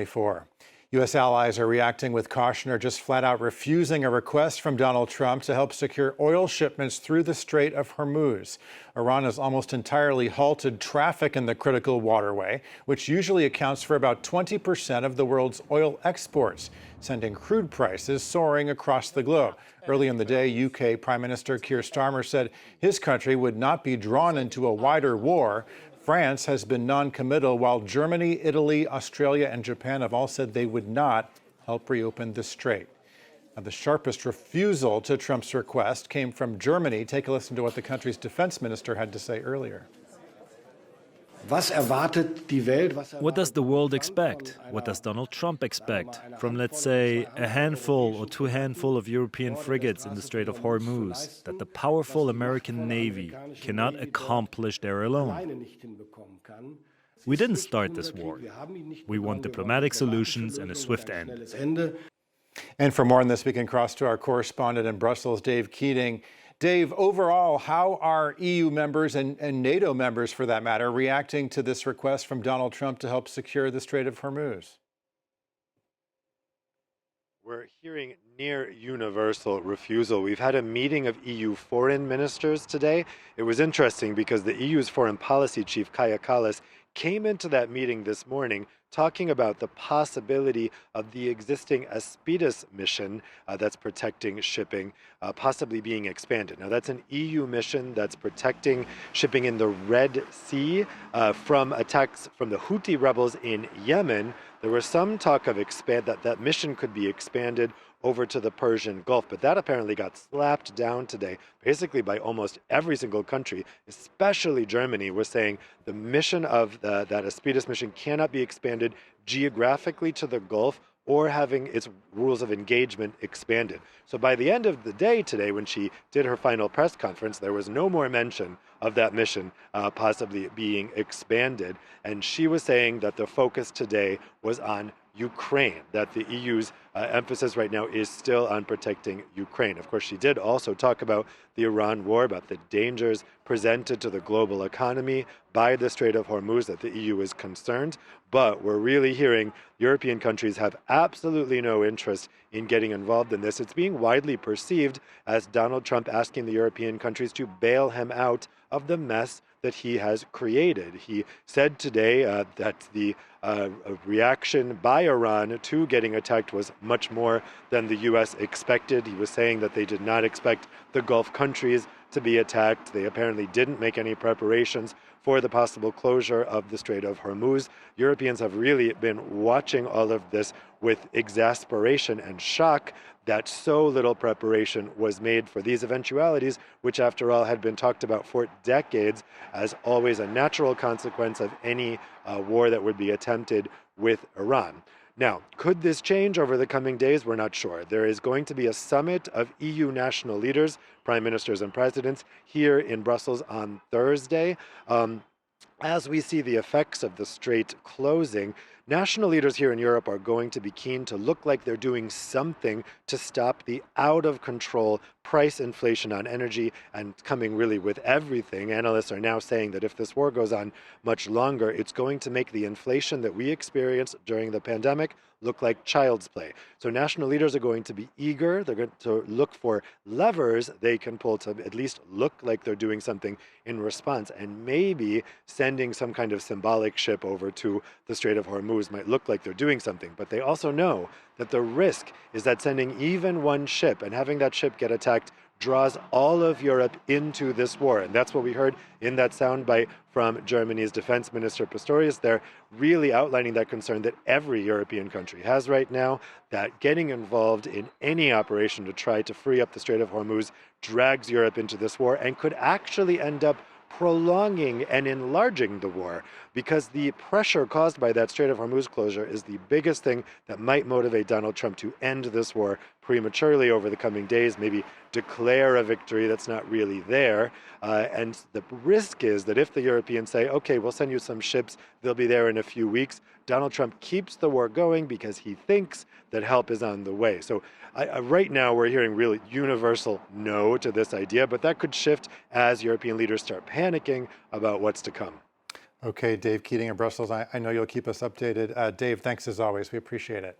2024. U.S. allies are reacting with caution or just flat out refusing a request from Donald Trump to help secure oil shipments through the Strait of Hormuz. Iran has almost entirely halted traffic in the critical waterway, which usually accounts for about 20% of the world's oil exports, sending crude prices soaring across the globe. Early in the day, UK Prime Minister Keir Starmer said his country would not be drawn into a wider war. France has been non-committal, while Germany, Italy, Australia, and Japan have all said they would not help reopen the strait. Now, the sharpest refusal to Trump's request came from Germany. Take a listen to what the country's defense minister had to say earlier. What does the world expect? What does Donald Trump expect from, let's say, a handful or two handful of European frigates in the Strait of Hormuz that the powerful American Navy cannot accomplish there alone? We didn't start this war. We want diplomatic solutions and a swift end. And for more on this, we can cross to our correspondent in Brussels, Dave Keating. Dave, overall, how are EU members and NATO members, for that matter, reacting to this request from Donald Trump to help secure the Strait of Hormuz? We're hearing near universal refusal. We've had a meeting of EU foreign ministers today. It was interesting because the EU's foreign policy chief, Kaja Kallas, came into that meeting this morning talking about the possibility of the existing Aspides mission that's protecting shipping possibly being expanded. Now, that's an EU mission that's protecting shipping in the Red Sea from attacks from the Houthi rebels in Yemen. There was some talk of that mission could be expanded over to the Persian Gulf, but that apparently got slapped down today, basically by almost every single country, especially Germany, was saying the mission of that Aspides mission cannot be expanded geographically to the Gulf or having its rules of engagement expanded. So by the end of the day today, when she did her final press conference, there was no more mention of that mission possibly being expanded. And she was saying that the focus today was on Ukraine, that the EU's emphasis right now is still on protecting Ukraine. Of course, she did also talk about the Iran war, about the dangers presented to the global economy by the Strait of Hormuz, that the EU is concerned. But we're really hearing European countries have absolutely no interest in getting involved in this. It's being widely perceived as Donald Trump asking the European countries to bail him out of the mess that he has created. He said today that the reaction by Iran to getting attacked was much more than the U.S. expected. He was saying that they did not expect the Gulf countries to be attacked. They apparently didn't make any preparations for the possible closure of the Strait of Hormuz. Europeans have really been watching all of this with exasperation and shock that so little preparation was made for these eventualities, which after all had been talked about for decades as always a natural consequence of any war that would be attempted with Iran. Now, could this change over the coming days? We're not sure. There is going to be a summit of EU national leaders, prime ministers and presidents, here in Brussels on Thursday. As we see the effects of the strait closing, national leaders here in Europe are going to be keen to look like they're doing something to stop the out-of-control price inflation on energy and coming really with everything. Analysts are now saying that if this war goes on much longer, it's going to make the inflation that we experienced during the pandemic look like child's play. So national leaders are going to be eager. They're going to look for levers they can pull to at least look like they're doing something in response. And maybe sending some kind of symbolic ship over to the Strait of Hormuz might look like they're doing something. But they also know that the risk is that sending even one ship and having that ship get attacked draws all of Europe into this war. And that's what we heard in that soundbite from Germany's defense minister Pistorius. They're really outlining that concern that every European country has right now, that getting involved in any operation to try to free up the Strait of Hormuz drags Europe into this war and could actually end up prolonging and enlarging the war, because the pressure caused by that Strait of Hormuz closure is the biggest thing that might motivate Donald Trump to end this war prematurely over the coming days, maybe declare a victory that's not really there. And the risk is that if the Europeans say, okay, we'll send you some ships, they'll be there in a few weeks, Donald Trump keeps the war going because he thinks that help is on the way. So right now we're hearing really universal no to this idea, but that could shift as European leaders start panicking about what's to come. Okay, Dave Keating in Brussels. I know you'll keep us updated. Dave, thanks as always. We appreciate it.